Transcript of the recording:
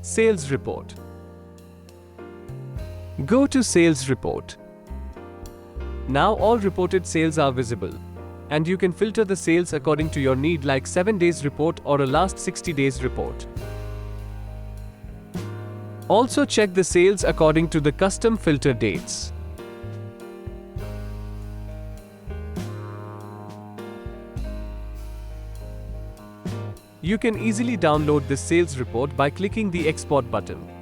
Sales report. Go to Sales report. Now all reported sales are visible, and you can filter the sales according to your need, like 7 days report or a last 60 days report. Also check the sales according to the custom filter dates. You can easily download this sales report by clicking the export button.